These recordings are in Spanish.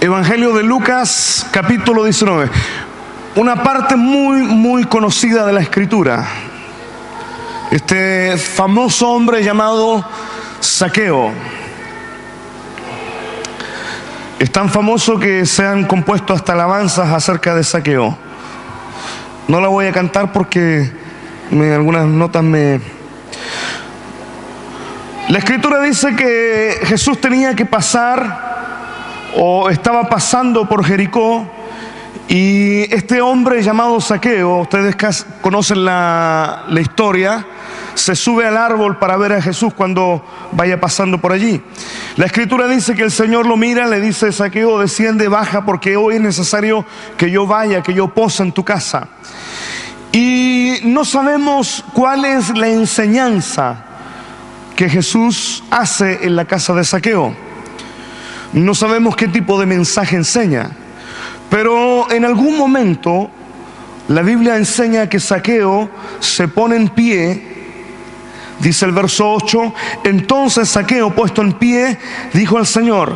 Evangelio de Lucas, capítulo 19. Una parte muy conocida de la Escritura. Este famoso hombre llamado Zaqueo. Es tan famoso que se han compuesto hasta alabanzas acerca de Zaqueo. No la voy a cantar porque algunas notas La Escritura dice que Jesús tenía que pasar o estaba pasando por Jericó, y este hombre llamado Zaqueo, ustedes conocen la historia, se sube al árbol para ver a Jesús cuando vaya pasando por allí. La Escritura dice que el Señor lo mira, le dice: Zaqueo, desciende, baja, porque hoy es necesario que yo vaya, que yo pose en tu casa. Y no sabemos cuál es la enseñanza que Jesús hace en la casa de Zaqueo. No sabemos qué tipo de mensaje enseña, pero en algún momento la Biblia enseña que Zaqueo se pone en pie. Dice el verso 8: entonces Zaqueo, puesto en pie, dijo al Señor: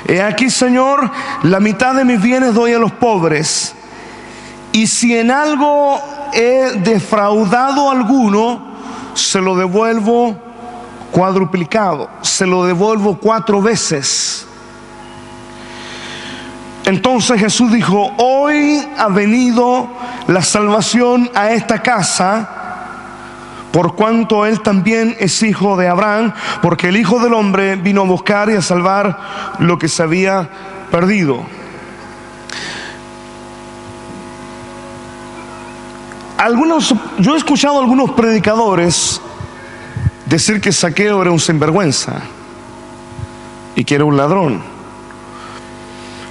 he aquí, Señor, la mitad de mis bienes doy a los pobres, y si en algo he defraudado a alguno, se lo devuelvo cuadruplicado, se lo devuelvo 4 veces. Entonces Jesús dijo: hoy ha venido la salvación a esta casa, por cuanto él también es hijo de Abraham, porque el Hijo del Hombre vino a buscar y a salvar lo que se había perdido. Yo he escuchado a algunos predicadores decir que Zaqueo era un sinvergüenza y que era un ladrón.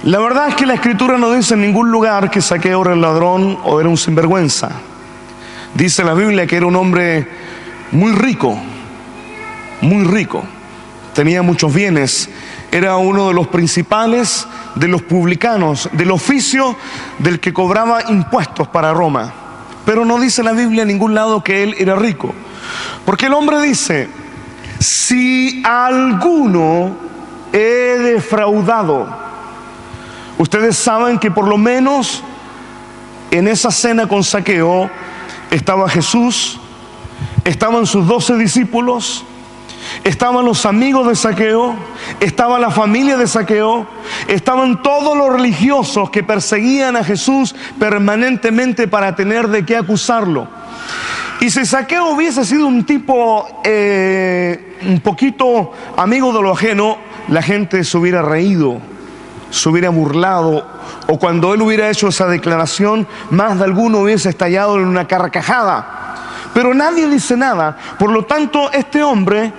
La verdad es que la Escritura no dice en ningún lugar que Zaqueo era un ladrón o era un sinvergüenza. Dice la Biblia que era un hombre muy rico, tenía muchos bienes, era uno de los principales de los publicanos, del oficio del que cobraba impuestos para Roma. Pero no dice la Biblia en ningún lado que él era rico, porque el hombre dice: si a alguno he defraudado. Ustedes saben que por lo menos en esa cena con Zaqueo estaba Jesús, estaban sus 12 discípulos, estaban los amigos de Zaqueo, estaba la familia de Zaqueo, estaban todos los religiosos que perseguían a Jesús permanentemente para tener de qué acusarlo. Y si Zaqueo hubiese sido un tipo un poquito amigo de lo ajeno, la gente se hubiera reído, se hubiera burlado, o cuando él hubiera hecho esa declaración, más de alguno hubiese estallado en una carcajada. Pero nadie dice nada. Por lo tanto, este hombre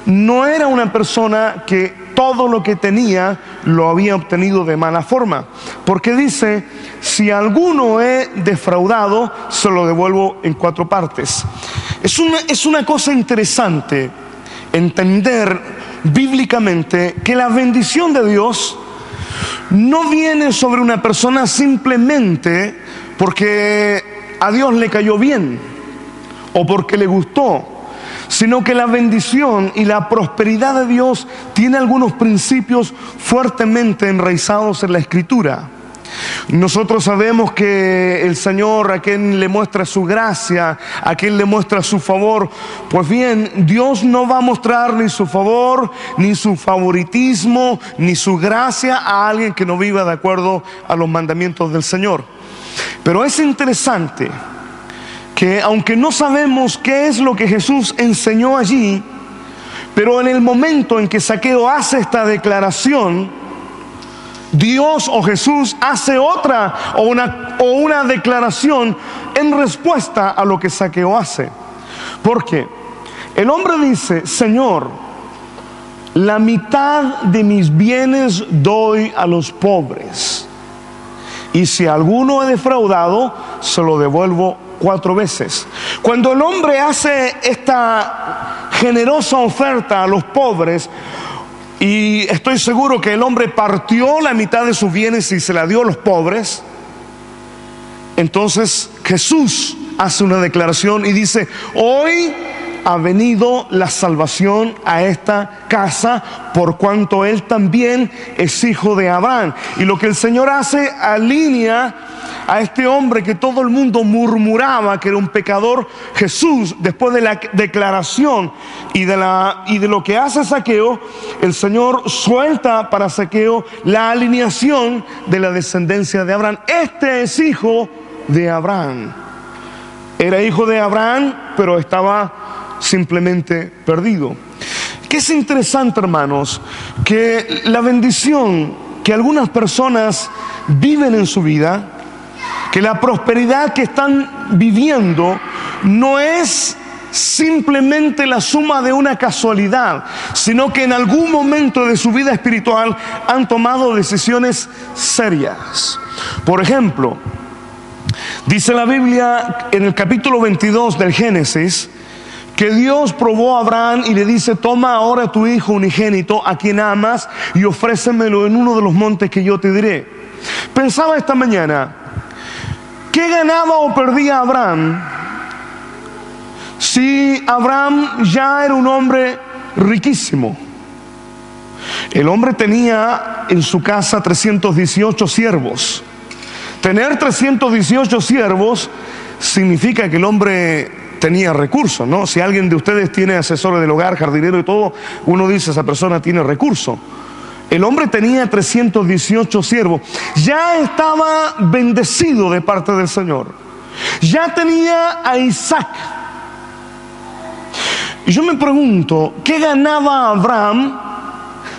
no era una persona que todo lo que tenía lo había obtenido de mala forma, porque dice: si alguno he defraudado, se lo devuelvo en 4 partes. Es una cosa interesante entender bíblicamente que la bendición de Dios no viene sobre una persona simplemente porque a Dios le cayó bien o porque le gustó, sino que la bendición y la prosperidad de Dios tiene algunos principios fuertemente enraizados en la Escritura. Nosotros sabemos que el Señor, a quien le muestra su gracia, a quien le muestra su favor, pues bien, Dios no va a mostrar ni su favor, ni su favoritismo, ni su gracia a alguien que no viva de acuerdo a los mandamientos del Señor. Pero es interesante que, aunque no sabemos qué es lo que Jesús enseñó allí, pero en el momento en que Zaqueo hace esta declaración, Dios o Jesús hace otra o una declaración en respuesta a lo que Zaqueo hace. Porque el hombre dice: Señor, la mitad de mis bienes doy a los pobres, y si alguno he defraudado, se lo devuelvo 4 veces. Cuando el hombre hace esta generosa oferta a los pobres, y estoy seguro que el hombre partió la mitad de sus bienes y se la dio a los pobres, entonces Jesús hace una declaración y dice: hoy ha venido la salvación a esta casa, por cuanto él también es hijo de Abraham. Y lo que el Señor hace, alinea a este hombre que todo el mundo murmuraba que era un pecador. Jesús, después de la declaración y de lo que hace Zaqueo, el Señor suelta para Zaqueo la alineación de la descendencia de Abraham. Este es hijo de Abraham. Era hijo de Abraham, pero estaba simplemente perdido. Que es interesante, hermanos, que la bendición que algunas personas viven en su vida, que la prosperidad que están viviendo no es simplemente la suma de una casualidad, sino que en algún momento de su vida espiritual han tomado decisiones serias. Por ejemplo, dice la Biblia en el capítulo 22 del Génesis, que Dios probó a Abraham y le dice: toma ahora tu hijo unigénito, a quien amas, y ofrécemelo en uno de los montes que yo te diré. Pensaba esta mañana, ¿qué ganaba o perdía Abraham si Abraham ya era un hombre riquísimo? El hombre tenía en su casa 318 siervos. Tener 318 siervos significa que el hombre tenía recursos, ¿no? Si alguien de ustedes tiene asesores del hogar, jardinero y todo, uno dice: esa persona tiene recursos. El hombre tenía 318 siervos. Ya estaba bendecido de parte del Señor. Ya tenía a Isaac. Y yo me pregunto, ¿qué ganaba Abraham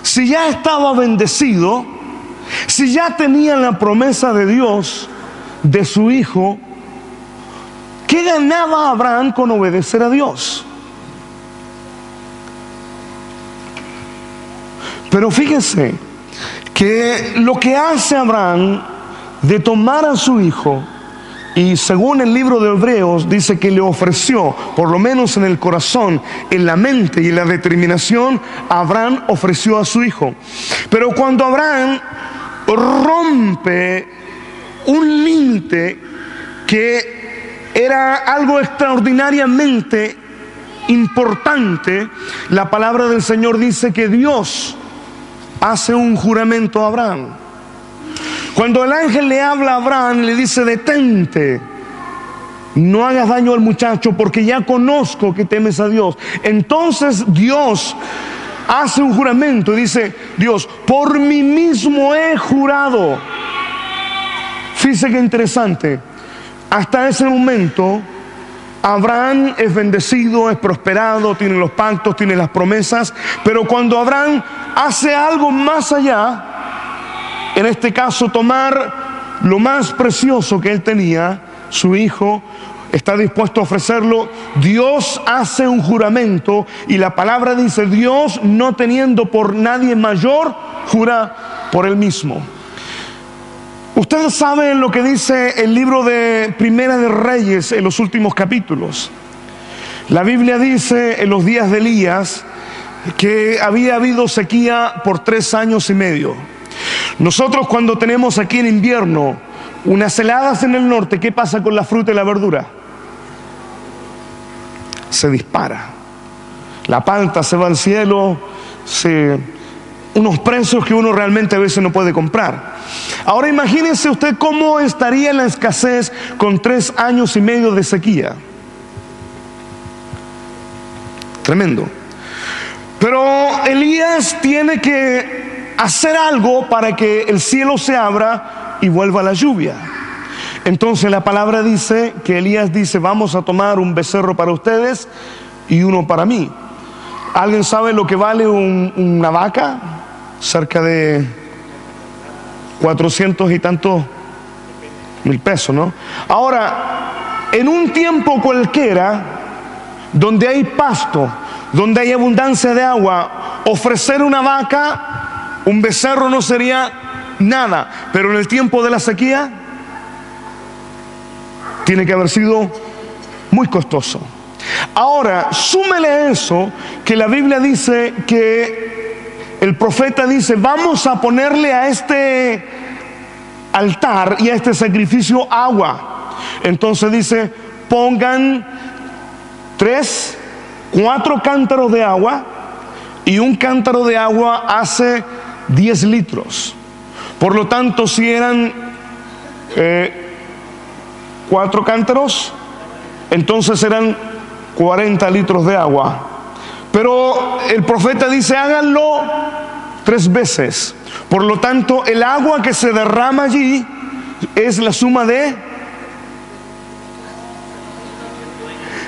si ya estaba bendecido, si ya tenía la promesa de Dios de su hijo? ¿Qué ganaba Abraham con obedecer a Dios? Pero fíjense que lo que hace Abraham de tomar a su hijo, y según el libro de Hebreos dice que le ofreció, por lo menos en el corazón, en la mente y en la determinación, Abraham ofreció a su hijo. Pero cuando Abraham rompe un límite que era algo extraordinariamente importante, la palabra del Señor dice que Dios hace un juramento a Abraham. Cuando el ángel le habla a Abraham, le dice: detente, no hagas daño al muchacho, porque ya conozco que temes a Dios. Entonces Dios hace un juramento y dice: Dios, por mí mismo he jurado. Fíjese qué interesante. Hasta ese momento Abraham es bendecido, es prosperado, tiene los pactos, tiene las promesas. Pero cuando Abraham hace algo más allá, en este caso tomar lo más precioso que él tenía, su hijo, está dispuesto a ofrecerlo, Dios hace un juramento. Y la palabra dice: Dios, no teniendo por nadie mayor, jura por él mismo. Ustedes saben lo que dice el libro de Primera de Reyes en los últimos capítulos. La Biblia dice en los días de Elías que había habido sequía por 3 años y medio. Nosotros, cuando tenemos aquí en invierno unas heladas en el norte, ¿qué pasa con la fruta y la verdura? Se dispara. La palta se va al cielo, unos precios que uno realmente a veces no puede comprar. Ahora imagínense usted cómo estaría la escasez con 3 años y medio de sequía. Tremendo. Pero Elías tiene que hacer algo para que el cielo se abra y vuelva la lluvia. Entonces la palabra dice que Elías dice: vamos a tomar un becerro para ustedes y uno para mí. ¿Alguien sabe lo que vale una vaca? Cerca de 400 y tantos mil pesos, ¿no? Ahora, en un tiempo cualquiera, donde hay pasto, donde hay abundancia de agua, ofrecer una vaca, un becerro no sería nada. Pero en el tiempo de la sequía, tiene que haber sido muy costoso. Ahora, súmele a eso que la Biblia dice que el profeta dice: vamos a ponerle a este altar y a este sacrificio agua. Entonces dice: pongan 3 4 cántaros de agua, y un cántaro de agua hace 10 litros. Por lo tanto, si eran 4 cántaros, entonces eran 40 litros de agua. Pero el profeta dice, háganlo 3 veces. Por lo tanto, el agua que se derrama allí es la suma de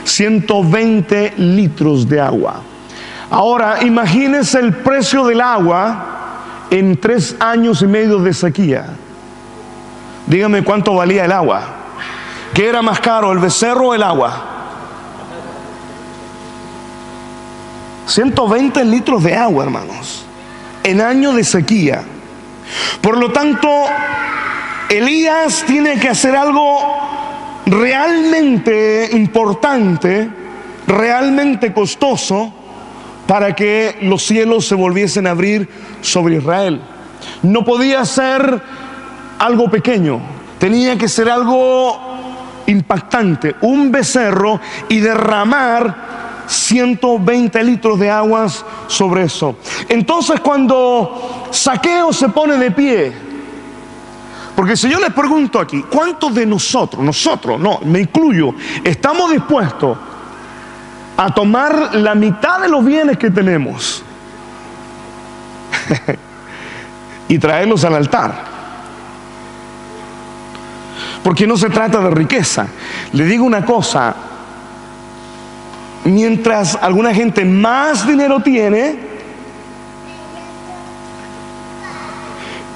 120 litros de agua. Ahora, imagínense el precio del agua en 3 años y medio de sequía. Dígame cuánto valía el agua. ¿Qué era más caro, el becerro o el agua? 120 litros de agua, hermanos, en año de sequía. Por lo tanto, Elías tiene que hacer algo realmente importante, realmente costoso, para que los cielos se volviesen a abrir sobre Israel. No podía ser algo pequeño, tenía que ser algo impactante, un becerro, y derramar 120 litros de aguas sobre eso. Entonces, cuando Zaqueo se pone de pie, porque si yo les pregunto aquí, ¿cuántos de nosotros, no, me incluyo, estamos dispuestos a tomar la mitad de los bienes que tenemos y traerlos al altar? Porque no se trata de riqueza. Le digo una cosa, mientras alguna gente más dinero tiene,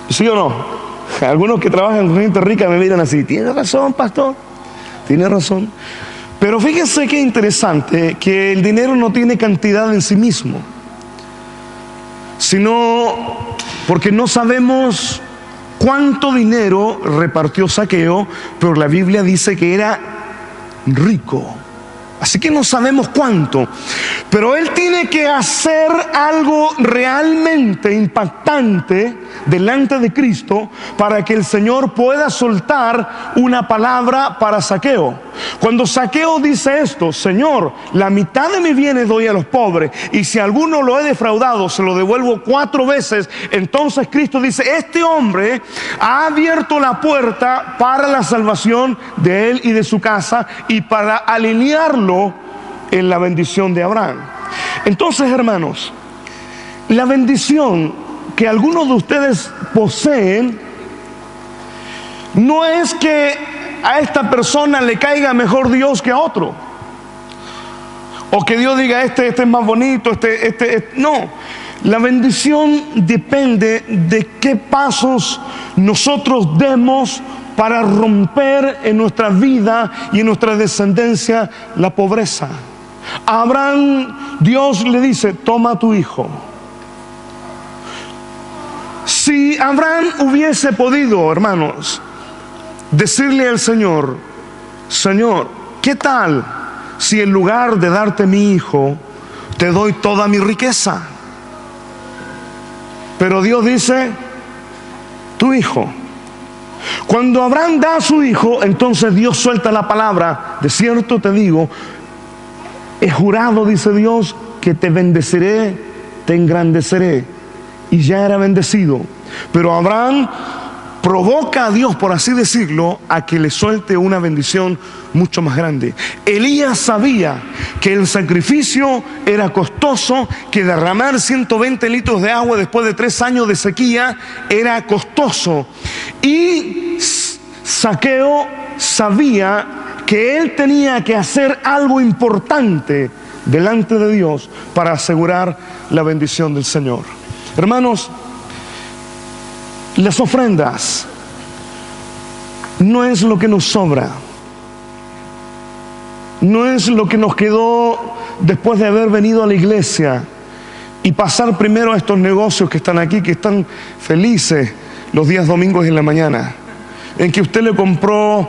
¿sí o no? Algunos que trabajan con gente rica me miran así, ¿tiene razón, pastor? Tiene razón. Pero fíjense qué interesante, que el dinero no tiene cantidad en sí mismo, sino porque no sabemos cuánto dinero repartió Zaqueo, pero la Biblia dice que era rico. Así que no sabemos cuánto, pero él tiene que hacer algo realmente impactante delante de Cristo para que el Señor pueda soltar una palabra para Zaqueo. Cuando Zaqueo dice esto, Señor, la mitad de mis bienes doy a los pobres, y si alguno lo he defraudado, se lo devuelvo 4 veces. Entonces Cristo dice, este hombre ha abierto la puerta para la salvación de él y de su casa, y para alinearlo en la bendición de Abraham. Entonces, hermanos, la bendición que algunos de ustedes poseen no es que a esta persona le caiga mejor Dios que a otro, o que Dios diga este es más bonito, no. La bendición depende de qué pasos nosotros demos para romper en nuestra vida y en nuestra descendencia la pobreza. A Abraham, Dios le dice, toma a tu hijo. Si Abraham hubiese podido, hermanos, decirle al Señor, Señor, ¿qué tal si en lugar de darte mi hijo, te doy toda mi riqueza? Pero Dios dice, tu hijo. Cuando Abraham da a su hijo, entonces Dios suelta la palabra, de cierto te digo, he jurado, dice Dios, que te bendeciré, te engrandeceré. Y ya era bendecido. Pero Abraham provoca a Dios, por así decirlo, a que le suelte una bendición mucho más grande. Elías sabía que el sacrificio era costoso, que derramar 120 litros de agua después de 3 años de sequía era costoso. Y Zaqueo sabía que él tenía que hacer algo importante delante de Dios para asegurar la bendición del Señor. Hermanos, las ofrendas no es lo que nos sobra, no es lo que nos quedó después de haber venido a la iglesia y pasar primero a estos negocios que están aquí, que están felices los días domingos en la mañana, en que usted le compró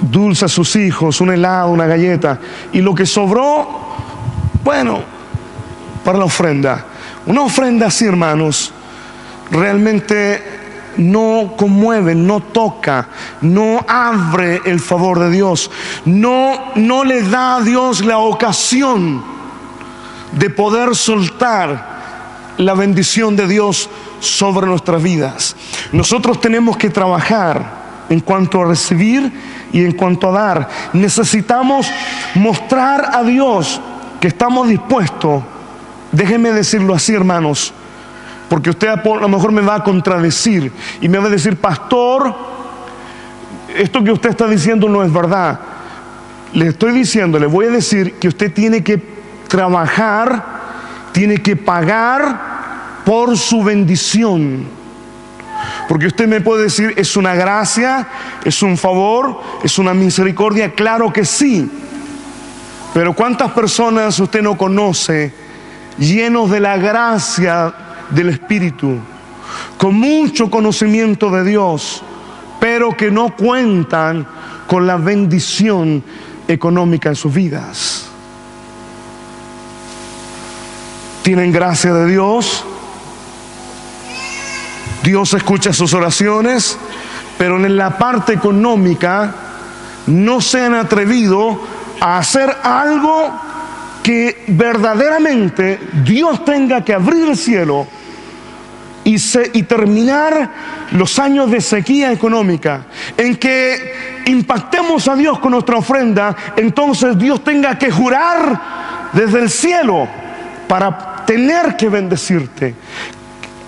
dulce a sus hijos, un helado, una galleta, y lo que sobró, bueno, para la ofrenda. Una ofrenda así, hermanos, realmente no conmueve, no toca, no abre el favor de Dios, no le da a Dios la ocasión de poder soltar la bendición de Dios sobre nuestras vidas. Nosotros tenemos que trabajar en cuanto a recibir y en cuanto a dar. Necesitamos mostrar a Dios que estamos dispuestos. Déjenme decirlo así, hermanos, porque usted a lo mejor me va a contradecir y me va a decir: pastor, esto que usted está diciendo no es verdad. Le voy a decir que usted tiene que trabajar, tiene que pagar por su bendición. Porque usted me puede decir: es una gracia, es un favor, es una misericordia. Claro que sí. Pero ¿cuántas personas usted no conoce llenos de la gracia del Espíritu, con mucho conocimiento de Dios, pero que no cuentan con la bendición económica en sus vidas? Tienen gracia de Dios, Dios escucha sus oraciones, pero en la parte económica no se han atrevido a hacer algo que verdaderamente Dios tenga que abrir el cielo y terminar los años de sequía económica, en que impactemos a Dios con nuestra ofrenda. Entonces Dios tenga que jurar desde el cielo para tener que bendecirte,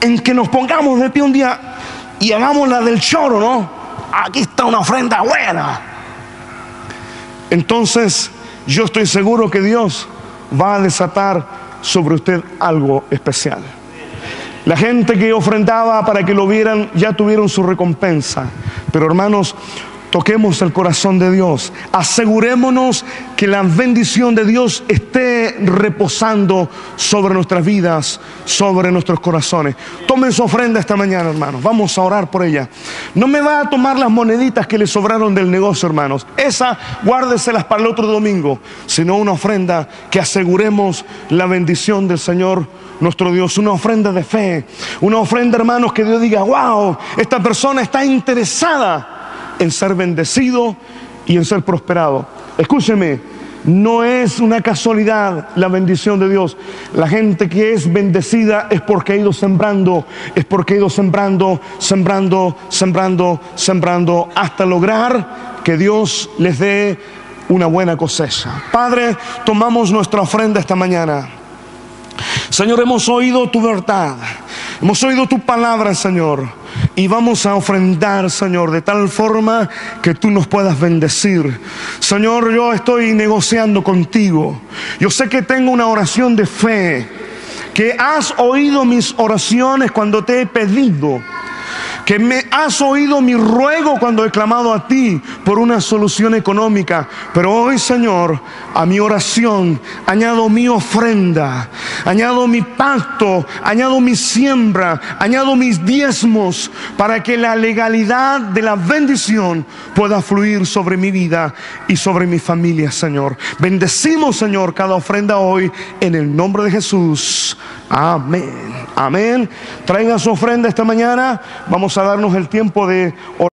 en que nos pongamos de pie un día y hagamos la del choro, ¿no? Aquí está una ofrenda buena. Entonces yo estoy seguro que Dios va a desatar sobre usted algo especial. La gente que ofrendaba para que lo vieran ya tuvieron su recompensa. Pero hermanos, toquemos el corazón de Dios. Asegurémonos que la bendición de Dios esté reposando sobre nuestras vidas, sobre nuestros corazones. Tomen su ofrenda esta mañana, hermanos. Vamos a orar por ella. No me va a tomar las moneditas que le sobraron del negocio, hermanos. Esa guárdeselas para el otro domingo. Sino una ofrenda que aseguremos la bendición del Señor nuestro Dios. Una ofrenda de fe. Una ofrenda, hermanos, que Dios diga: wow, esta persona está interesada en ser bendecido y en ser prosperado. Escúcheme, no es una casualidad la bendición de Dios. La gente que es bendecida es porque ha ido sembrando, sembrando hasta lograr que Dios les dé una buena cosecha. Padre, tomamos nuestra ofrenda esta mañana. Señor, hemos oído tu verdad, hemos oído tu palabra, Señor, y vamos a ofrendar, Señor, de tal forma que tú nos puedas bendecir. Señor, yo estoy negociando contigo. Yo sé que tengo una oración de fe, que has oído mis oraciones cuando te he pedido, que me has oído mi ruego cuando he clamado a ti por una solución económica. Pero hoy, Señor, a mi oración añado mi ofrenda, añado mi pacto, añado mi siembra, añado mis diezmos, para que la legalidad de la bendición pueda fluir sobre mi vida y sobre mi familia, Señor. Bendecimos, Señor, cada ofrenda hoy en el nombre de Jesús. Amén. Amén. Traigan su ofrenda esta mañana. Vamos a darnos el tiempo de orar.